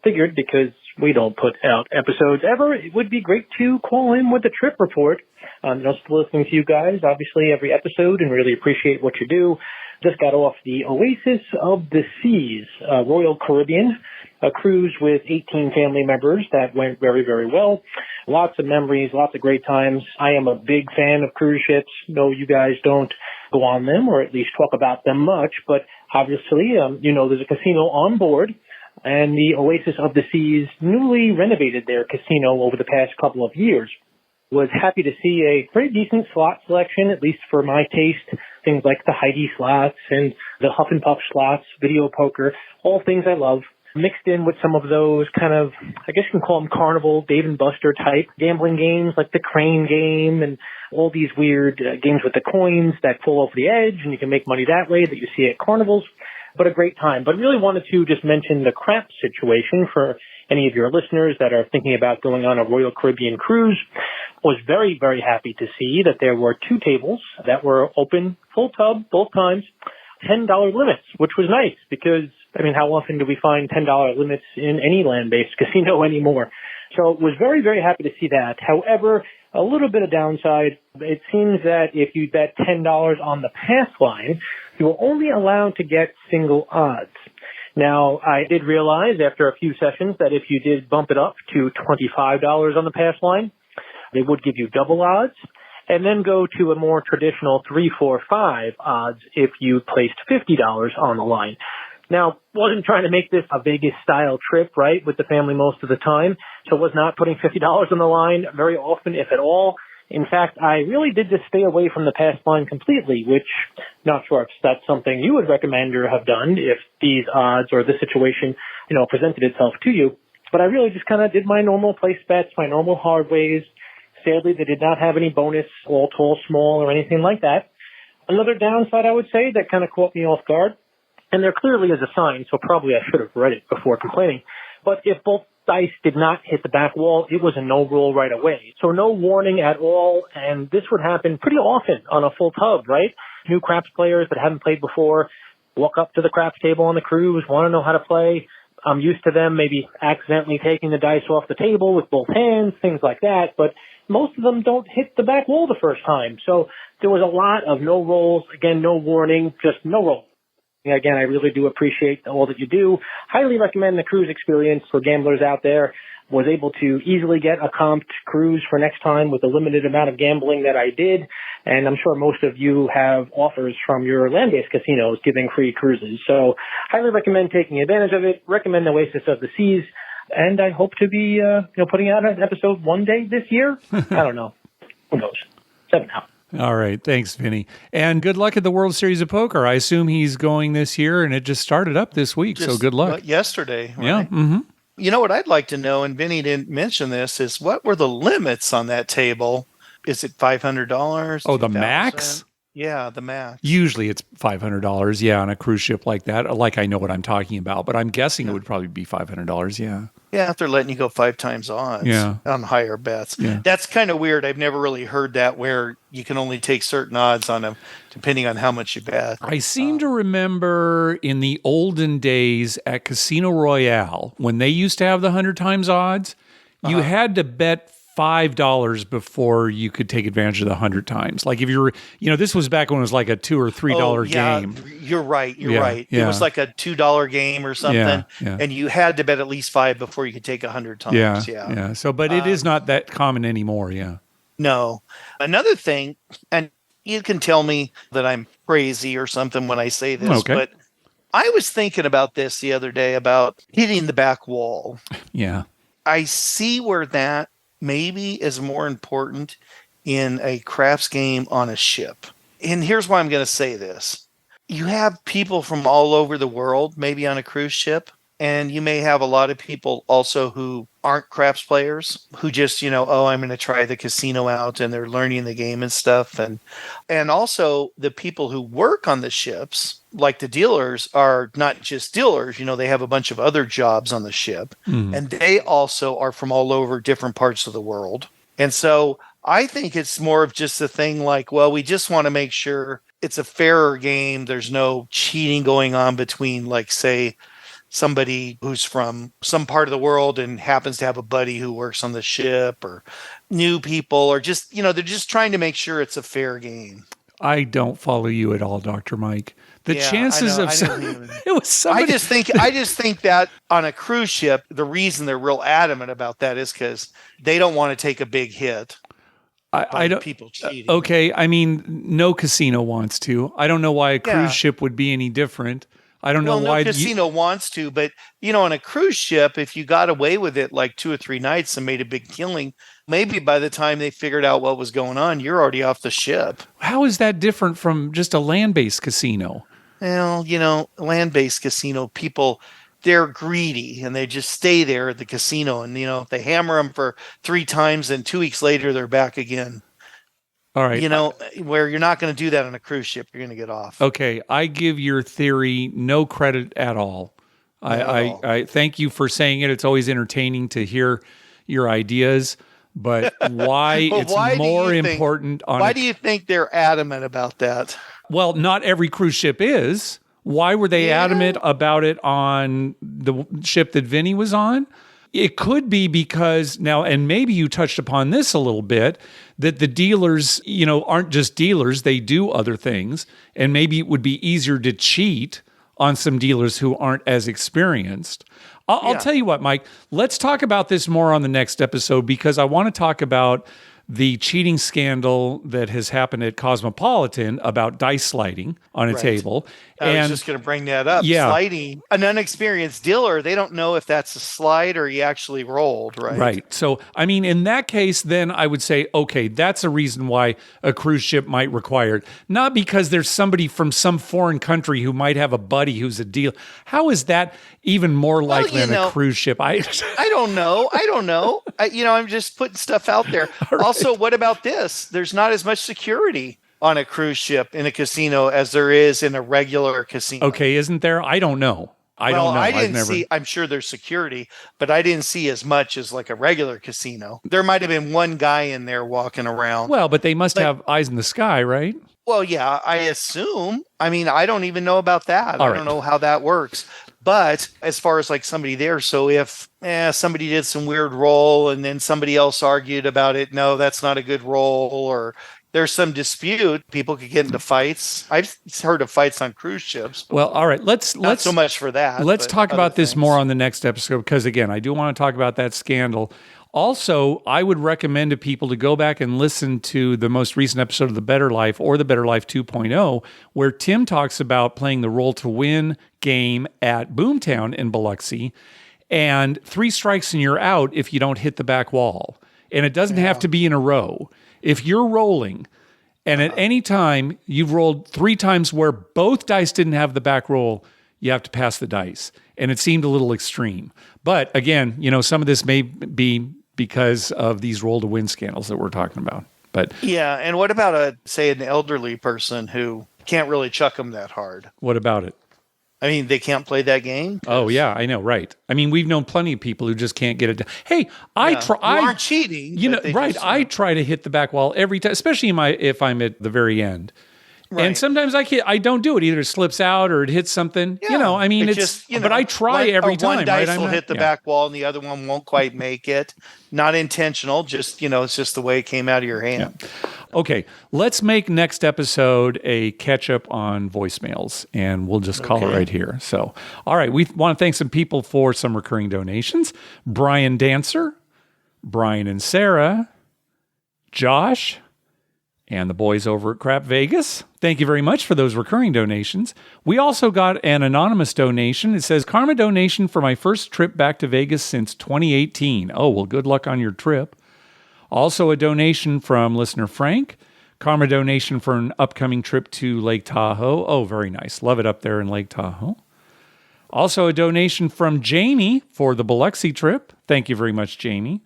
Figured because we don't put out episodes ever, it would be great to call in with a trip report. Just listening to you guys, obviously, every episode, and really appreciate what you do. Just got off the Oasis of the Seas, Royal Caribbean, a cruise with 18 family members that went very, very well. Lots of memories, lots of great times. I am a big fan of cruise ships. No, you guys don't go on them, or at least talk about them much, but obviously, there's a casino on board. And the Oasis of the Seas newly renovated their casino over the past couple of years. Was happy to see a pretty decent slot selection, at least for my taste. Things like the Heidi slots and the Huff and Puff slots, video poker, all things I love. Mixed in with some of those kind of, I guess you can call them carnival, Dave and Buster type gambling games like the crane game and all these weird games with the coins that fall over the edge and you can make money that way that you see at carnivals. But a great time. But really wanted to just mention the crap situation for any of your listeners that are thinking about going on a Royal Caribbean cruise. Was very, very happy to see that there were 2 tables that were open, full tub, both times, $10 limits, which was nice because, how often do we find $10 limits in any land-based casino anymore? So was very, very happy to see that. However, a little bit of downside. It seems that if you bet $10 on the pass line, you are only allowed to get single odds. Now, I did realize after a few sessions that if you did bump it up to $25 on the pass line, they would give you double odds, and then go to a more traditional 3, 4, 5 odds if you placed $50 on the line. Now, wasn't trying to make this a Vegas-style trip, right, with the family most of the time, so was not putting $50 on the line very often, if at all. In fact, I really did just stay away from the pass line completely, which not sure if that's something you would recommend or have done if these odds or this situation, presented itself to you. But I really just kind of did my normal place bets, my normal hard ways. Sadly, they did not have any bonus, all tall, small, or anything like that. Another downside, I would say, that kind of caught me off guard, and there clearly is a sign, so probably I should have read it before complaining. But if both dice did not hit the back wall, it was a no roll right away. So no warning at all, and this would happen pretty often on a full tub, right? New craps players that haven't played before walk up to the craps table on the cruise, want to know how to play. I'm used to them maybe accidentally taking the dice off the table with both hands, things like that, but most of them don't hit the back wall the first time. So there was a lot of no rolls. Again, no warning, just no roll. Again, I really do appreciate all that you do. Highly recommend the cruise experience for gamblers out there. Was able to easily get a comped cruise for next time with the limited amount of gambling that I did. And I'm sure most of you have offers from your land-based casinos giving free cruises. So highly recommend taking advantage of it. Recommend Oasis of the Seas. And I hope to be, putting out an episode one day this year. I don't know. Who knows? 7 out. All right. Thanks, Vinny. And good luck at the World Series of Poker. I assume he's going this year, and it just started up this week, so good luck. Yesterday, right? Yeah. Mm-hmm. You know what I'd like to know, and Vinny didn't mention this, is what were the limits on that table? Is it $500? Oh, the $2,000? max? Yeah, the max. Usually it's $500, yeah, on a cruise ship like that. Like I know what I'm talking about, but I'm guessing it would probably be $500, yeah. Yeah, if they're letting you go 5 times odds on higher bets. Yeah. That's kind of weird. I've never really heard that where you can only take certain odds on them depending on how much you bet. I seem to remember in the olden days at Casino Royale, when they used to have the 100 times odds, you had to bet $5 before you could take advantage of the 100 times. Like if you were, this was back when it was like a $2 or $3 game. You're right. You're right. Yeah. It was like a $2 game or something, and you had to bet at least 5 before you could take 100 times. Yeah. So, but it is not that common anymore. Yeah. No. Another thing, and you can tell me that I'm crazy or something when I say this, but I was thinking about this the other day about hitting the back wall. Yeah. I see where that maybe is more important in a craps game on a ship. And here's why I'm going to say this. You have people from all over the world, maybe on a cruise ship, and you may have a lot of people also who aren't craps players, who just, I'm going to try the casino out, and they're learning the game and stuff. And also the people who work on the ships, like the dealers, are not just dealers, they have a bunch of other jobs on the ship, and they also are from all over different parts of the world. And so I think it's more of just a thing like, well, we just want to make sure it's a fairer game. There's no cheating going on between, like, say, somebody who's from some part of the world and happens to have a buddy who works on the ship, or new people, or just, they're just trying to make sure it's a fair game. I don't follow you at all, Dr. Mike. The chances of it was somebody. I just think that on a cruise ship, the reason they're real adamant about that is because they don't want to take a big hit. I don't. People cheating. Okay, I mean, no casino wants to. I don't know why a cruise ship would be any different. I don't know why. No casino wants to, but on a cruise ship, if you got away with it like 2 or 3 nights and made a big killing, maybe by the time they figured out what was going on, you're already off the ship. How is that different from just a land-based casino? Well, land-based casino people, they're greedy and they just stay there at the casino, and if they hammer them for 3 times and 2 weeks later they're back again. All right. Where you're not going to do that on a cruise ship, you're going to get off. Okay, I give your theory no credit at all. I thank you for saying it. It's always entertaining to hear your ideas, but why more important on why do you think they're adamant about that? Well, not every cruise ship is. Why were they adamant about it on the ship that Vinny was on? It could be because now, and maybe you touched upon this a little bit, that the dealers, aren't just dealers, they do other things. And maybe it would be easier to cheat on some dealers who aren't as experienced. I'll tell you what, Mike, let's talk about this more on the next episode, because I want to talk about the cheating scandal that has happened at Cosmopolitan about dice sliding on a table. I was just going to bring that up. Yeah. Sliding, an unexperienced dealer, they don't know if that's a slide or he actually rolled, right? Right. So, I mean, in that case, then I would say, okay, that's a reason why a cruise ship might require it. Not because there's somebody from some foreign country who might have a buddy who's a dealer. How is that even more likely than a cruise ship? I don't know. I'm just putting stuff out there. Right. Also, what about this? There's not as much security on a cruise ship in a casino as there is in a regular casino. Okay, isn't there? I don't know. I don't know. I didn't see, I'm sure there's security, but I didn't see as much as like a regular casino. There might have been one guy in there walking around. Well, but they must have eyes in the sky, right? Well, yeah, I assume. I mean, I don't even know about that. I don't know how that works. But as far as like somebody there, so if somebody did some weird roll and then somebody else argued about it, no, that's not a good roll, or there's some dispute, people could get into fights. I've heard of fights on cruise ships. Well, all right, let's not so much for that. Let's talk about this more on the next episode, because again, I do want to talk about that scandal. Also, I would recommend to people to go back and listen to the most recent episode of The Better Life or The Better Life 2.0, where Tim talks about playing the Roll to Win game at Boomtown in Biloxi, and 3 strikes and you're out if you don't hit the back wall. And it doesn't have to be in a row. If you're rolling and at any time you've rolled 3 times where both dice didn't have the back roll, you have to pass the dice. And it seemed a little extreme. But again, some of this may be because of these roll to win scandals that we're talking about. But yeah, and what about an elderly person who can't really chuck them that hard? What about it? I mean, they can't play that game? Oh, yeah, I know, right. I mean, we've known plenty of people who just can't get it done. Hey, you aren't cheating. Right. I try to hit the back wall every time, especially if I'm at the very end. Right. And sometimes I don't do it. Either it slips out or it hits something. Yeah, I mean, but I try every time. One dice right? will hit the back wall and the other one won't quite make it. Not intentional. Just, it's just the way it came out of your hand. Yeah. Okay. Let's make next episode a catch up on voicemails, and we'll just call it right here. So, all right. We want to thank some people for some recurring donations. Brian Dancer, Brian and Sarah, Josh, and the boys over at Crap Vegas. Thank you very much for those recurring donations. We also got an anonymous donation. It says, Karma donation for my first trip back to Vegas since 2018. Oh, well, good luck on your trip. Also a donation from listener Frank. Karma donation for an upcoming trip to Lake Tahoe. Oh, very nice. Love it up there in Lake Tahoe. Also a donation from Jamie for the Biloxi trip. Thank you very much, Jamie.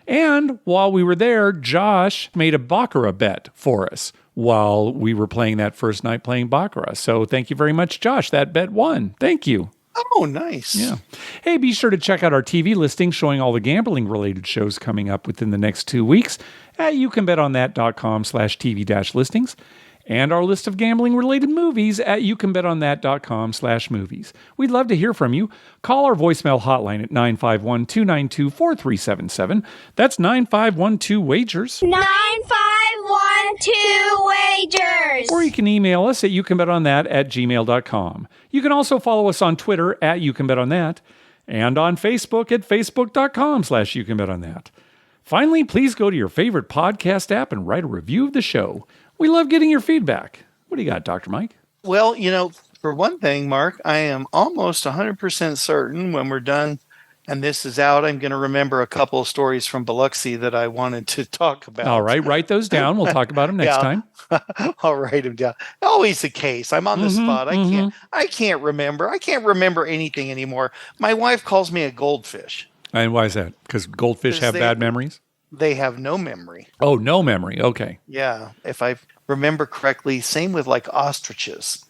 And while we were there, Josh made a baccarat bet for us while we were playing that first night playing baccarat. So thank you very much, Josh. That bet won. Thank you. Oh, nice. Yeah. Hey, be sure to check out our TV listing showing all the gambling-related shows coming up within the next 2 weeks at youcanbetonthat.com/TV-listings. And our list of gambling-related movies at youcanbetonthat.com/movies. We'd love to hear from you. Call our voicemail hotline at 951-292-4377. That's 9512-WAGERS. 9512-WAGERS. Or you can email us at youcanbetonThat@gmail.com. You can also follow us on Twitter at youcanbetonThat and on Facebook at facebook.com/youcanbetonThat. Finally, please go to your favorite podcast app and write a review of the show. We love getting your feedback. What do you got, Dr. Mike? Well, for one thing, Mark, I am almost 100% certain when we're done and this is out, I'm going to remember a couple of stories from Biloxi that I wanted to talk about. All right, write those down. We'll talk about them next time. I'll write them down. Always the case. I'm on the spot. I can't remember. I can't remember anything anymore. My wife calls me a goldfish. And why is that? Because goldfish have bad memories? They have no memory. Oh, no memory. Okay. Yeah. If I remember correctly, same with like ostriches.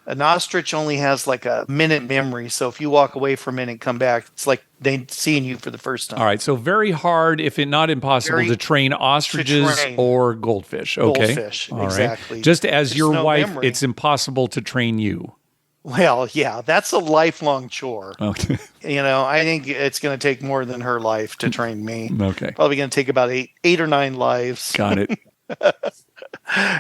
An ostrich only has like a minute memory. So if you walk away for a minute and come back, it's like they seeing you for the first time. All right. So very hard, if not impossible, to train ostriches or goldfish. Okay. Goldfish, all exactly. Right. Just as your wife, memory. It's impossible to train you. Well, yeah, that's a lifelong chore. Okay. I think it's going to take more than her life to train me. Okay. Probably going to take about eight or nine lives. Got it.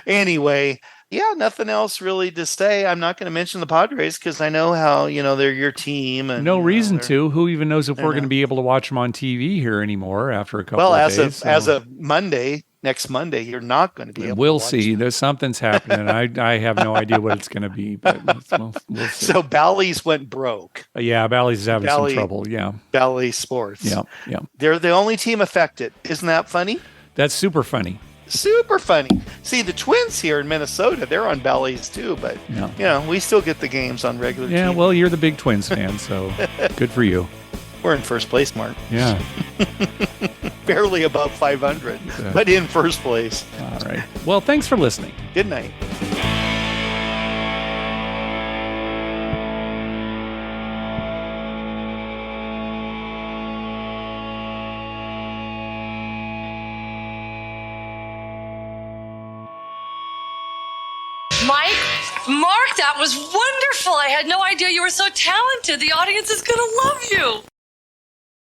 Anyway, yeah, nothing else really to say. I'm not going to mention the Padres because I know how, they're your team. And, no reason to. Who even knows if we're going to be able to watch them on TV here anymore after a couple of days? As of Monday, next Monday, you're not going to be able We'll to watch see. them. There's something's happening. I have no idea what it's going to be, but we'll see. So Bally's went broke. Yeah, Bally's having Bally- some trouble. Yeah. Bally Sports. Yeah. Yeah. They're the only team affected. Isn't that funny? That's super funny. Super funny. See, the Twins here in Minnesota, they're on Bally's too, but Yeah. we still get the games on regular Yeah, TV. well, you're the big Twins fan, so good for you. We're in first place, Mark. Yeah. Barely above 500, but in first place. All right. Well, thanks for listening. Good night. Mike, Mark, that was wonderful. I had no idea you were so talented. The audience is going to love you.